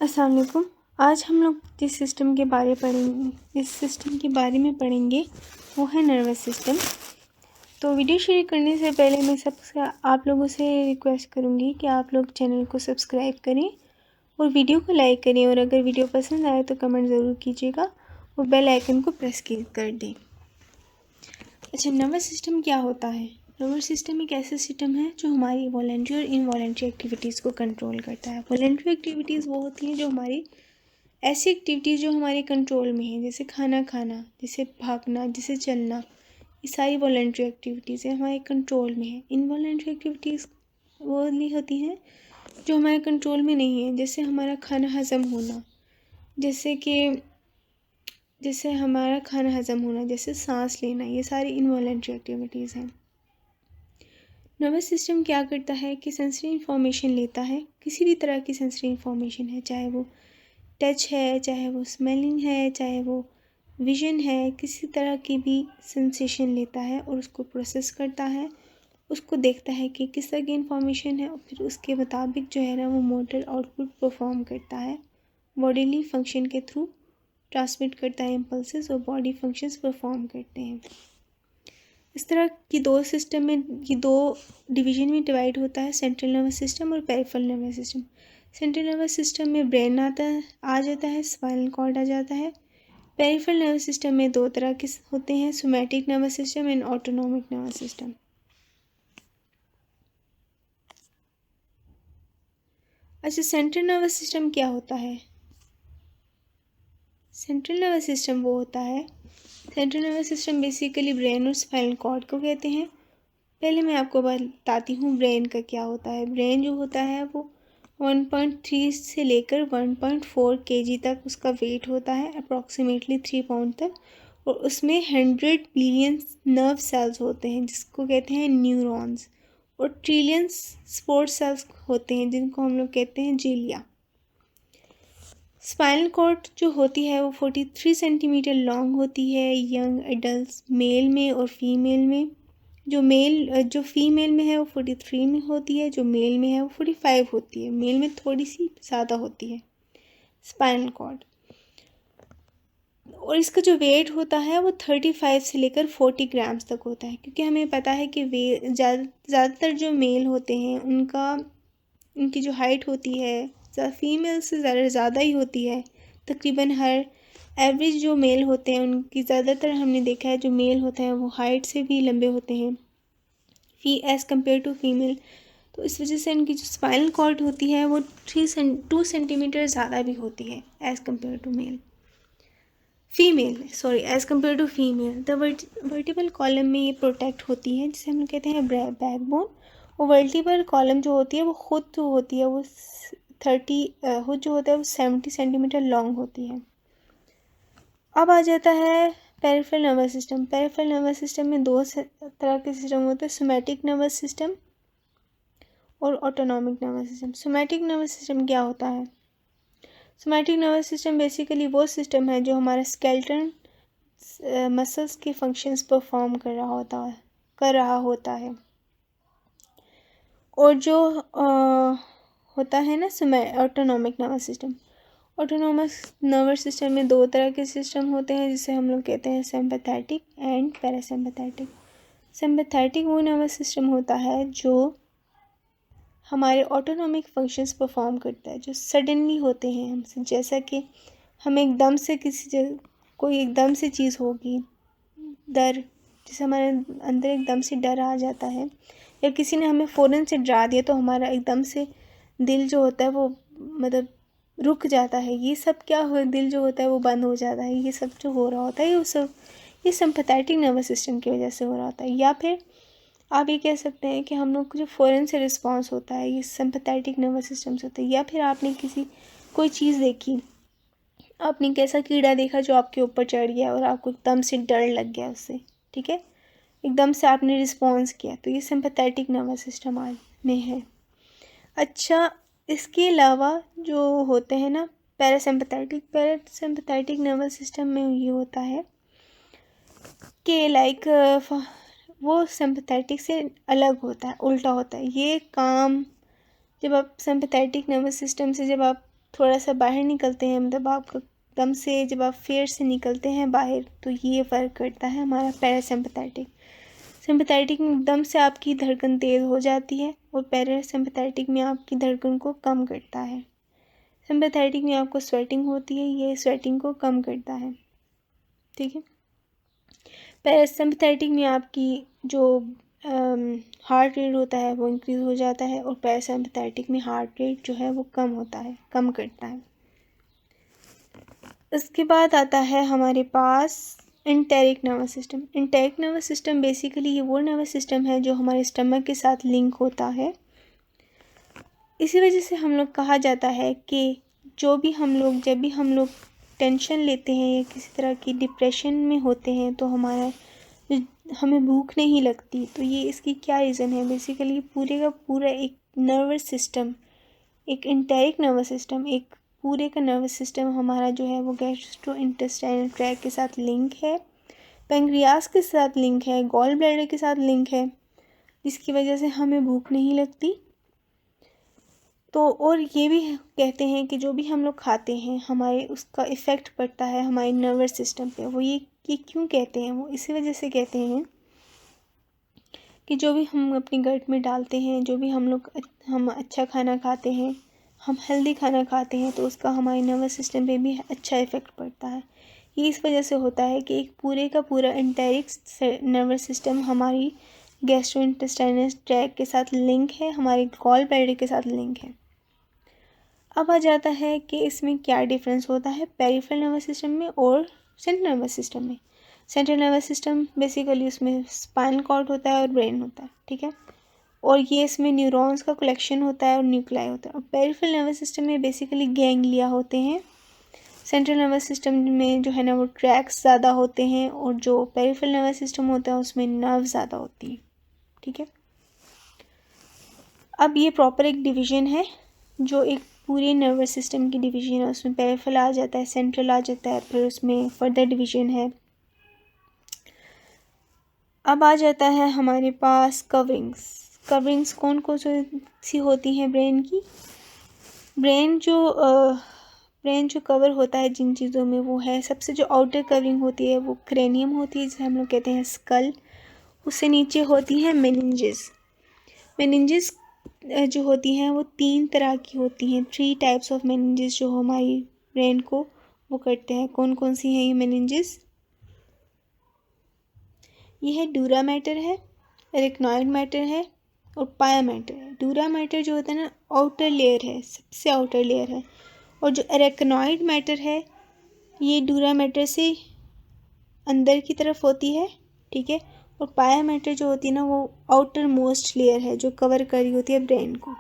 अस्सलाम वालेकुम। आज हम लोग जिस सिस्टम के बारे में पढ़ेंगे वो है नर्वस सिस्टम। तो वीडियो शुरू करने से पहले मैं सबसे आप लोगों से रिक्वेस्ट करूँगी कि आप लोग चैनल को सब्सक्राइब करें और वीडियो को लाइक करें, और अगर वीडियो पसंद आए तो कमेंट ज़रूर कीजिएगा और बेल आइकन को प्रेस कर दें। अच्छा, नर्वस सिस्टम क्या होता है? नर्वस सिस्टम एक ऐसा सिस्टम है जो हमारी वॉलेंट्री और इनवॉलेंट्री एक्टिविटीज़ को कंट्रोल करता है। वॉलेंट्री एक्टिविटीज़ वो होती हैं जो हमारी ऐसी एक्टिविटीज़ जो हमारे कंट्रोल में हैं, जैसे खाना खाना, जैसे भागना, जैसे चलना। ये सारी वॉलेंट्री एक्टिविटीज़ हैं, हमारे कंट्रोल में है। इनवॉलेंट्री एक्टिविटीज़ वो नहीं होती हैं जो हमारे कंट्रोल में नहीं है, जैसे हमारा खाना हज़म होना, जैसे हमारा खाना हज़म होना, जैसे सांस लेना। ये सारी इनवॉलेंट्री एक्टिविटीज़ हैं। नर्वस सिस्टम क्या करता है कि सेंसरी इंफॉर्मेशन लेता है, किसी भी तरह की सेंसरी इंफॉर्मेशन है, चाहे वो टच है, चाहे वो स्मेलिंग है, चाहे वो विजन है, किसी तरह की भी सेंसेशन लेता है और उसको प्रोसेस करता है, उसको देखता है कि किस तरह की इंफॉर्मेशन है और फिर उसके मुताबिक जो है ना वो मोटर आउटपुट परफॉर्म करता है। बॉडीली फंक्शन के थ्रू ट्रांसमिट करता है इम्पल्सेस और बॉडी फंक्शंस परफॉर्म करते हैं। इस तरह की दो डिवीजन में डिवाइड होता है, सेंट्रल नर्वस सिस्टम और peripheral nervous system. Central nervous system में ब्रेन आ जाता है, स्पाइनल कॉर्ड आ जाता है। पेरिफेरल नर्वस सिस्टम में दो तरह के होते हैं, somatic nervous system and autonomic nervous system. अच्छा, सेंट्रल नर्वस सिस्टम क्या होता है? सेंट्रल नर्वस सिस्टम वो होता है, central nervous system basically brain और स्पाइनल कॉर्ड को कहते हैं। पहले मैं आपको बताती हूँ ब्रेन का क्या होता है। ब्रेन जो होता है वो 1.3 से लेकर 1.4 kg तक उसका वेट होता है, अप्रॉक्सीमेटली 3 पाउंड तक, और उसमें 100 बिलियन नर्व सेल्स होते हैं जिसको कहते हैं न्यूरॉन्स, और ट्रिलियंस स्पोर्ट सेल्स होते हैं जिनको हम लोग कहते हैं जेलिया। स्पाइनल कॉर्ड जो होती है वो 43 सेंटीमीटर लॉन्ग होती है यंग एडल्ट मेल में और फीमेल में। जो फीमेल में है वो 43 में होती है, जो मेल में है वो 45 होती है। मेल में थोड़ी सी ज़्यादा होती है स्पाइनल कॉर्ड। और इसका जो वेट होता है वो 35 से लेकर 40 ग्राम्स तक होता है, क्योंकि हमें पता है कि ज़्यादातर जो मेल होते हैं उनकी जो हाइट होती है फीमेल से ज़्यादा ही होती है। तकरीबन हर एवरेज जो मेल होते हैं उनकी ज़्यादातर हमने देखा है जो मेल होते हैं वो हाइट से भी लंबे होते हैं एज़ कम्पेयर टू फीमेल। तो इस वजह से इनकी जो स्पाइनल कॉर्ड होती है वो 2 सेंटीमीटर ज़्यादा भी होती है as compare to as compare to female. The vertebral column में ये प्रोटेक्ट होती है, जिसे हम कहते हैं बैकबोन। और वर्टिबल कॉलम जो होती है वो खुद जो होती है वो 70 सेंटीमीटर लॉन्ग होती है। अब आ जाता है peripheral nervous system. Peripheral nervous system में दो तरह के सिस्टम होते हैं, सोमैटिक नर्वस सिस्टम और autonomic nervous system. Somatic nervous system क्या होता है? सोमैटिक नर्वस सिस्टम बेसिकली वो सिस्टम है जो हमारा स्केलेटन मसल्स के फंक्शंस परफॉर्म कर रहा होता है। और जो होता है ना autonomic nervous system. Autonomous nervous system में दो तरह के सिस्टम होते हैं जिसे हम लोग कहते हैं सिंपैथेटिक एंड पैरासिम्पैथेटिक। सिंपैथेटिक वो नर्वस सिस्टम होता है जो हमारे ऑटोनॉमिक फंक्शंस परफॉर्म करता है, जो सडनली होते हैं हमसे, जैसा कि हम एकदम से कोई एकदम से चीज़ होगी, जैसे हमारे अंदर एकदम से डर आ जाता है, या किसी ने हमें फ़ौरन से डरा दिया तो हमारा एकदम से दिल जो होता है वो मतलब रुक जाता है। ये सब क्या हो, दिल जो होता है वो बंद हो जाता है। ये सब जो हो रहा होता है ये सिंपैथेटिक नर्वस सिस्टम की वजह से हो रहा होता है। या फिर आप ये कह सकते हैं कि हम लोग को जो फ़ौरन से रिस्पॉन्स होता है ये सिंपैथेटिक नर्वस सिस्टम से होता है। या फिर आपने कोई चीज़ देखी, आपने कैसा कीड़ा देखा जो आपके ऊपर चढ़ गया और आपको एकदम से डर लग गया उससे, ठीक है, एकदम से आपने रिस्पॉन्स किया, तो ये सिंपैथेटिक नर्वस सिस्टम में है। अच्छा, इसके अलावा जो होते हैं ना पैरासिम्पैथेटिक नर्वस सिस्टम में ये होता है कि वो सिंपैथेटिक से अलग होता है, उल्टा होता है। ये काम जब आप सिंपैथेटिक नर्वस सिस्टम से जब आप थोड़ा सा बाहर निकलते हैं, मतलब आपका दम से जब आप फेयर से निकलते हैं बाहर, तो ये वर्क करता है हमारा पैरासिम्पैथेटिक। सिंपैथेटिक में एकदम से आपकी धड़कन तेज़ हो जाती है और पैरासिम्पैथेटिक में आपकी धड़कन को कम करता है। सिंपैथेटिक में आपको स्वेटिंग होती है, ये स्वेटिंग को कम करता है, ठीक है। पैरासिम्पैथेटिक में आपकी जो हार्ट रेट होता है वो इंक्रीज़ हो जाता है और पैरासिम्पैथेटिक में हार्ट रेट जो है वो कम होता है, कम करता है। इसके बाद आता है हमारे पास enteric nervous system. Enteric nervous system basically ये वो नर्वस सिस्टम है जो हमारे स्टमक के साथ लिंक होता है। इसी वजह से हम लोग कहा जाता है कि जब भी हम लोग टेंशन लेते हैं या किसी तरह की डिप्रेशन में होते हैं तो हमें भूख नहीं लगती। तो ये इसकी क्या रीज़न है? बेसिकली पूरे का पूरा एक नर्वस सिस्टम, एक एंटेरिक नर्वस सिस्टम, एक पूरे का नर्वस सिस्टम हमारा जो है वो गैस्ट्रोइंटेस्टाइनल ट्रैक्ट के साथ लिंक है, पैंक्रियास के साथ लिंक है, गॉल ब्लैडर के साथ लिंक है, जिसकी वजह से हमें भूख नहीं लगती। तो और ये भी कहते हैं कि जो भी हम लोग खाते हैं हमारे उसका इफ़ेक्ट पड़ता है हमारे नर्वस सिस्टम पे। वो ये क्यों कहते हैं? वो इसी वजह से कहते हैं कि जो भी हम अपने गट में डालते हैं, जो भी हम अच्छा खाना खाते हैं, हम हेल्दी खाना खाते हैं, तो उसका हमारे नर्वस सिस्टम पे भी अच्छा इफ़ेक्ट पड़ता है। ये इस वजह से होता है कि एक पूरे का पूरा एंटेरिक नर्वस सिस्टम हमारी गैस्ट्रोइंटेस्टाइनल ट्रैक्ट के साथ लिंक है, हमारे गॉल ब्लैडर के साथ लिंक है। अब आ जाता है कि इसमें क्या डिफरेंस होता है पेरिफेरल नर्वस सिस्टम में और सेंट्रल नर्वस सिस्टम में। सेंट्रल नर्वस सिस्टम बेसिकली उसमें स्पाइनल कॉर्ड होता है और ब्रेन होता है, ठीक है, और ये इसमें न्यूरॉन्स का कलेक्शन होता है और न्यूक्लाई होता है। और पेरिफेरल नर्वस सिस्टम में बेसिकली गैंग्लिया होते हैं। सेंट्रल नर्वस सिस्टम में जो है ना वो ट्रैक्स ज़्यादा होते हैं, और जो पेरिफेरल नर्वस सिस्टम होता है उसमें नर्व ज़्यादा होती है, ठीक है। अब ये प्रॉपर एक डिवीज़न है जो एक पूरे नर्वस सिस्टम की डिवीज़न है। उसमें पेरिफेरल आ जाता है, सेंट्रल आ जाता है, फिर उसमें फर्दर डिवीज़न है। अब आ जाता है हमारे पास कवरिंग्स कौन कौन सी होती हैं ब्रेन की। ब्रेन जो कवर होता है जिन चीज़ों में, वो है सबसे जो आउटर कवरिंग होती है वो क्रेनियम होती है, जिसे हम लोग कहते हैं स्कल। उससे नीचे होती है मेनिंजेस जो होती हैं वो 3 तरह की होती हैं, 3 टाइप्स ऑफ मेनिंजेस जो हमारी ब्रेन को वो करते हैं। कौन कौन सी हैं ये मेनिंजेस? ये है डूरा मैटर है, एरेक्नॉइड मैटर है और पाया मैटर है। डूरा मैटर जो होता है ना आउटर लेयर है, सबसे आउटर लेयर है, और जो एरेक्नॉइड मैटर है ये डूरा मैटर से अंदर की तरफ होती है, ठीक है, और पाया मैटर जो होती है ना वो आउटर मोस्ट लेयर है जो कवर करी होती है ब्रेन को।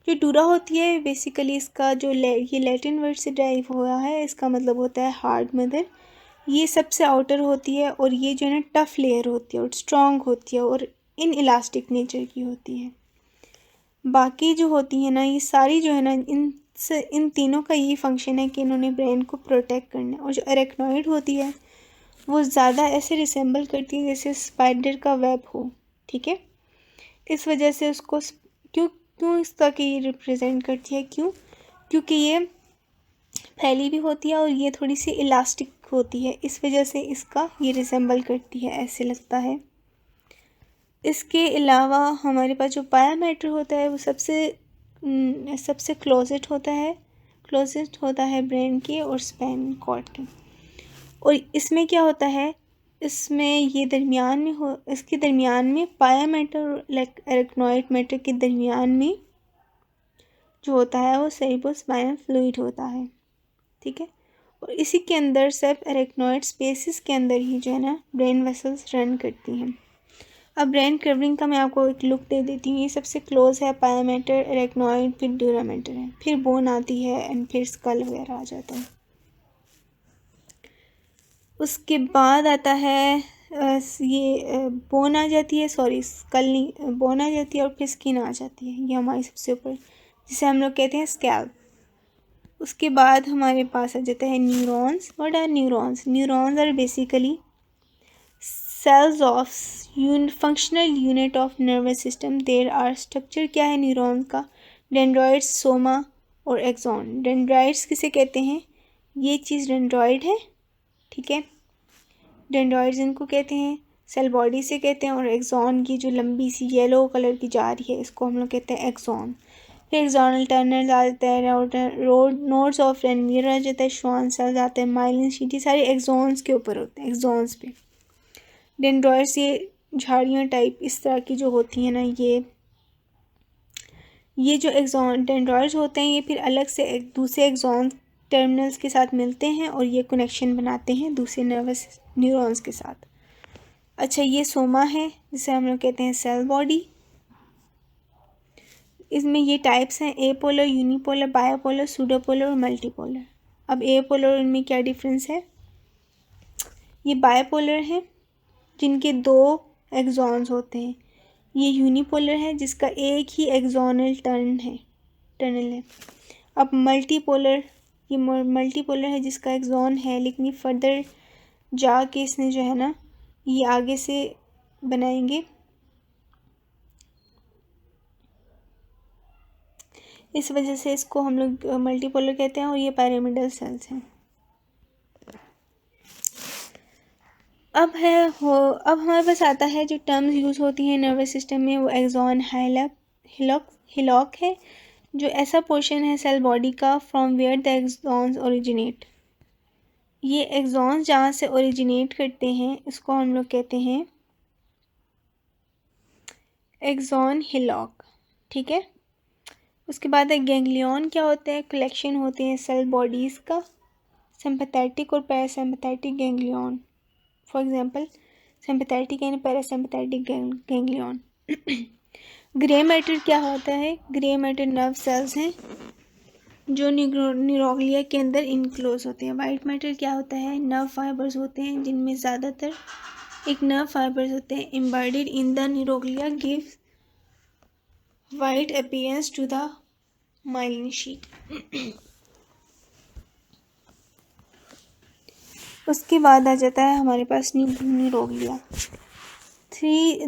जो डूरा होती है बेसिकली इसका जो ये लैटिन वर्ड से ड्राइव हुआ है, इसका मतलब होता है हार्ड मदर। ये सबसे आउटर होती है और ये जो है ना टफ लेयर होती है और स्ट्रॉन्ग होती है और इन इलास्टिक नेचर की होती है। बाकी जो होती है ना ये सारी जो है ना इन तीनों का ये फंक्शन है कि इन्होंने ब्रेन को प्रोटेक्ट करना है। और जो एरेक्नॉइड होती है वो ज़्यादा ऐसे रिसेंबल करती है जैसे स्पाइडर का वेब हो, ठीक है। इस वजह से उसको क्यों इस तरह की रिप्रेजेंट करती है, क्योंकि ये फैली भी होती है और ये थोड़ी सी इलास्टिक होती है, इस वजह से इसका ये रिसेंबल करती है, ऐसे लगता है। इसके अलावा हमारे पास जो पाया मैटर होता है वो सबसे क्लोजेस्ट होता है ब्रेन के और स्पाइनल कॉर्ड के। और इसमें क्या होता है, इसमें ये इसके दरमियान में पाया मैटर और एरेक्नॉइड मैटर के दरमियान में जो होता है वो सेरिब्रोस्पाइनल फ्लूइड होता है, ठीक है। और इसी के अंदर सिर्फ एरेक्नॉइड स्पेसिस के अंदर ही जो है ना ब्रेन वेसल्स रन करती हैं। अब ब्रेन कवरिंग का मैं आपको एक लुक दे देती हूँ। ये सबसे क्लोज है पाया मैटर, एरेक्नॉइड, फिर डूरा मैटर है, फिर बोन आती है एंड फिर स्कल वगैरह आ जाता है। उसके बाद आता है बोन आ जाती है, स्कल नहीं, बोन आ जाती है और फिर स्किन आ जाती है, ये हमारी सबसे ऊपर, जिसे हम लोग कहते हैं स्कैल्प। उसके बाद हमारे पास आ जाता है neurons. What are neurons? Neurons are basically cells of functional unit of nervous system. There are structure क्या है न्यूरॉन का? डेंड्रॉइड्स, सोमा, और एक्सॉन। डेंड्राइट्स किसे कहते हैं, ये चीज़ डेंड्रॉइड है, ठीक है, डेंड्रॉइड्स इनको कहते हैं, सेल बॉडी से कहते हैं। और एक्सॉन की जो लंबी सी येलो कलर की जा रही है इसको हम लोग कहते हैं एक्सॉन। फिर एक्सॉनल टर्नल आते हैं, नोड्स ऑफ रेनवीयर आ जाता है, श्वान सेल्स आते हैं, माइलिन शीट, ये सारे एक्सॉन्स के ऊपर होते हैं, एक्सॉन्स पे। डेंड्रॉइड्स ये झाड़ियाँ टाइप इस तरह की जो होती हैं ना, ये जो एक्सॉन डेंड्रॉइड्स होते हैं ये फिर अलग से एक दूसरे एक्सॉन टर्मिनल्स के साथ मिलते हैं और ये कनेक्शन बनाते हैं दूसरे नर्वस न्यूरॉन्स के साथ। अच्छा, ये सोमा है जिसे हम लोग कहते हैं सेल बॉडी। इसमें ये टाइप्स हैं एपोलर, यूनिपोलर, बायोपोलर, सूडोपोलर और मल्टीपोलर। अब एपोलर और इनमें क्या डिफरेंस है, ये बायोपोलर हैं जिनके 2 एक्सॉन्स होते हैं। ये यूनिपोलर है जिसका एक ही एक्सॉनल टर्नल है। अब मल्टीपोलर, ये मल्टीपोलर है जिसका एक्सॉन है लेकिन ये फर्दर जाके इसने जो है ना ये आगे से बनाएंगे, इस वजह से इसको हम लोग मल्टीपोलर कहते हैं। और ये पिरामिडल सेल्स हैं। अब हमारे पास आता है जो टर्म्स यूज़ होती हैं नर्वस सिस्टम में, वो एक्सॉन, हिलॉक है, जो ऐसा पोर्शन है सेल बॉडी का from where the axons originate. ये एक्सॉन्स जहाँ से ओरिजिनेट करते हैं इसको हम लोग कहते हैं एक्सॉन हिलॉक, ठीक है। उसके बाद है गैंग्लियन। क्या होता है, कलेक्शन होते हैं सेल बॉडीज़ का, सिंपैथेटिक और parasympathetic ganglion. For example sympathetic and parasympathetic ganglion. Grey matter क्या होता है, ग्रे मैटर नर्व सेल्स हैं जो न्यूरोग्लिया के अंदर इनक्लोज होते हैं। वाइट मैटर क्या होता है, नर्व फाइबर्स होते हैं जिनमें ज़्यादातर एक नर्व फाइबर्स होते हैं embedded in the neuroglia, gives white appearance to the myelin sheath. उसके बाद आ जाता है हमारे पास neuroglia.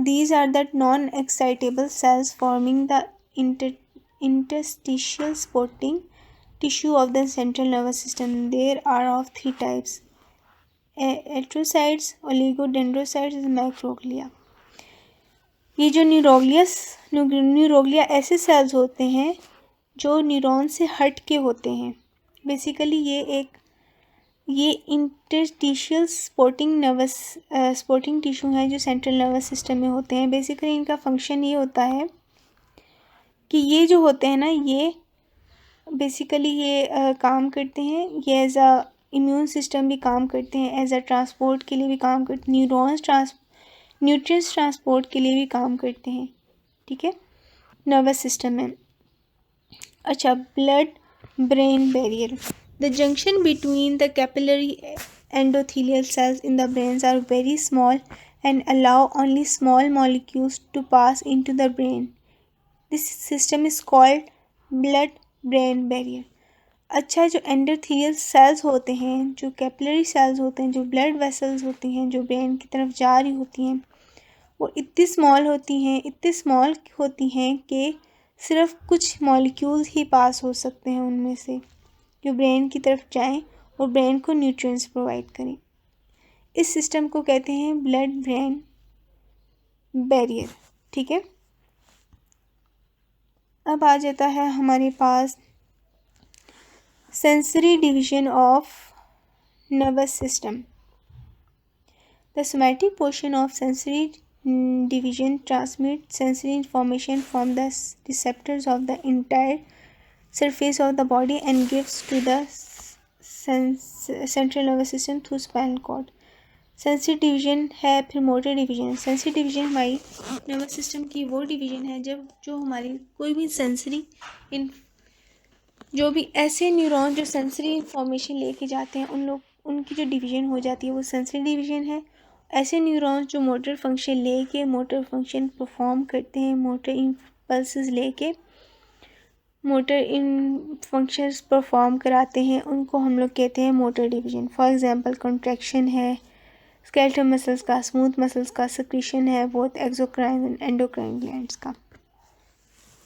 These are the non-excitable cells forming the interstitial supporting tissue of the central nervous system. There are of 3 types: astrocytes, oligodendrocytes, macroglia. ये जो neuroglia ऐसे सेल्स होते हैं जो न्यूरॉन से हट के होते हैं। बेसिकली ये इंटरस्टिशियल सपोर्टिंग टिश्यू है जो सेंट्रल नर्वस सिस्टम में होते हैं। बेसिकली इनका फंक्शन ये होता है कि ये जो होते हैं ना ये बेसिकली ये काम करते हैं, ये एज अ इम्यून सिस्टम भी काम करते हैं, एज अ ट्रांसपोर्ट के लिए भी काम करते हैं, न्यूट्रिएंट्स ट्रांसपोर्ट के लिए भी काम करते हैं, ठीक है, नर्वस सिस्टम में। अच्छा, blood brain barrier. The junction between the capillary endothelial cells in the brains are very small and allow only small molecules to pass into the brain. This system is called blood-brain barrier. अच्छा, जो endothelial cells होते हैं, जो capillary sales होते हैं, जो blood vessels होती हैं जो ब्रेन की तरफ जा रही होती हैं, वो इतनी स्मॉल होती हैं कि सिर्फ कुछ मॉलिक्यूल्स ही पास हो सकते हैं उनमें से जो ब्रेन की तरफ जाएं और ब्रेन को न्यूट्रिएंट्स प्रोवाइड करें। इस सिस्टम को कहते हैं ब्लड ब्रेन बैरियर, ठीक है। अब आ जाता है हमारे पास sensory division of nervous system. The somatic portion of sensory division transmit sensory information from the receptors of the entire surface of the body and gives to the central nervous system through spinal cord. Sensory division है, फिर motor division. Sensory division हमारी nervous system की वो division है जब जो हमारी कोई भी सेंसरी जो भी ऐसे न्यूरॉन जो सेंसरी इंफॉर्मेशन लेके जाते हैं उनकी जो डिवीजन हो जाती है वो सेंसरी डिवीजन है। ऐसे न्यूरॉन्स जो मोटर फंक्शन परफॉर्म करते हैं, मोटर इम्पल्सेस लेके मोटर इन फंक्शंस परफॉर्म कराते हैं, उनको हम लोग कहते हैं motor division. For example contraction है स्केलेटल मसल्स का, स्मूथ मसल्स का, सिक्रीशन है both exocrine and endocrine glands का।